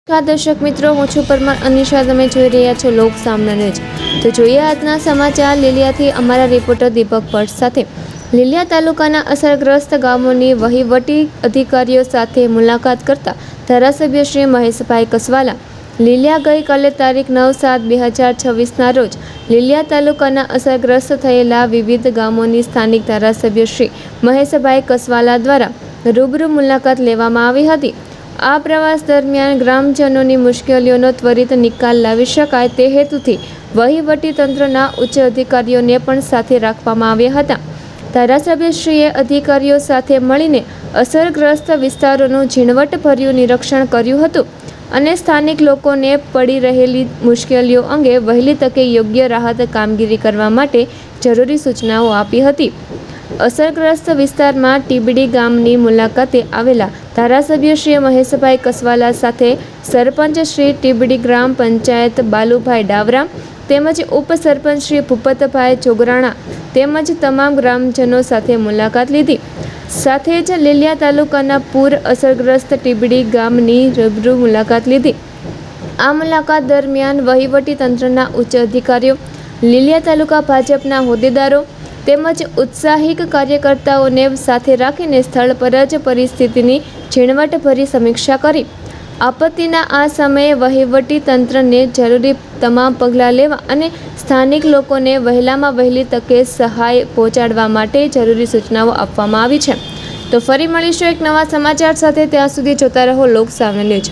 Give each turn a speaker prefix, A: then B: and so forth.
A: દર્શક મિત્રો, હું છું પરમાર અનિશા. તમે જોઈ રહ્યા છો લોક સામના ન્યૂઝ. તો જોઈએ આજના સમાચાર લીલિયાથી અમારા રિપોર્ટર દીપક ભટ્ટ સાથે. લીલિયા તાલુકાના અસરગ્રસ્ત ગામોની વહીવટી અધિકારીઓ સાથે મુલાકાત કરતા ધારાસભ્ય શ્રી મહેશભાઈ કસવાલા. લીલિયા ગઈકાલે તારીખ 9/7/2026ના રોજ લીલિયા તાલુકાના અસરગ્રસ્ત થયેલા વિવિધ ગામોની સ્થાનિક ધારાસભ્ય શ્રી મહેશભાઈ કસવાલા દ્વારા રૂબરૂ મુલાકાત લેવામાં આવી હતી. આ પ્રવાસ દરમિયાન ગ્રામજનોની મુશ્કેલીઓનો ત્વરિત નિકાલ લાવી શકાય તે હેતુથી વહીવટી તંત્રના ઉચ્ચ અધિકારીઓને પણ સાથે રાખવામાં આવ્યા હતા. ધારાસભ્યશ્રીએ અધિકારીઓ સાથે મળીને અસરગ્રસ્ત વિસ્તારોનું ઝીણવટભર્યું નિરીક્ષણ કર્યું હતું અને સ્થાનિક લોકોને પડી રહેલી મુશ્કેલીઓ અંગે વહેલી તકે યોગ્ય રાહત કામગીરી કરવા માટે જરૂરી સૂચનાઓ આપી હતી. અસરગ્રસ્ત વિસ્તારમાં ટીબડી ગામની મુલાકાતે આવેલા ધારાસભ્ય શ્રી મહેશભાઈ કસવાલા સાથે સરપંચ શ્રી ટીબડી ગ્રામ પંચાયત બાલુભાઈ ડાવરા તેમજ ઉપસરપંચ શ્રી ભૂપતભાઈ જોગરાણા તેમજ તમામ ગ્રામજનો સાથે મુલાકાત લીધી. સાથે જ લીલિયા તાલુકાના પૂર અસરગ્રસ્ત ટીબડી ગામની રૂબરૂ મુલાકાત લીધી. આ મુલાકાત દરમિયાન વહીવટી તંત્રના ઉચ્ચ અધિકારીઓ, લીલિયા તાલુકા ભાજપના હોદ્દેદારો તેમજ ઉત્સાહિક કાર્યકર્તાઓને સાથે રાખીને સ્થળ પર જ પરિસ્થિતિની ઝીણવટભરી સમીક્ષા કરી. આપત્તિના આ સમયે વહીવટી તંત્રને જરૂરી તમામ પગલાં લેવા અને સ્થાનિક લોકોને વહેલામાં વહેલી તકે સહાય પહોંચાડવા માટે જરૂરી સૂચનાઓ આપવામાં આવી છે. તો ફરી મળીશું એક નવા સમાચાર સાથે. ત્યાં સુધી જોતા રહો લોક સામના ન્યૂઝ.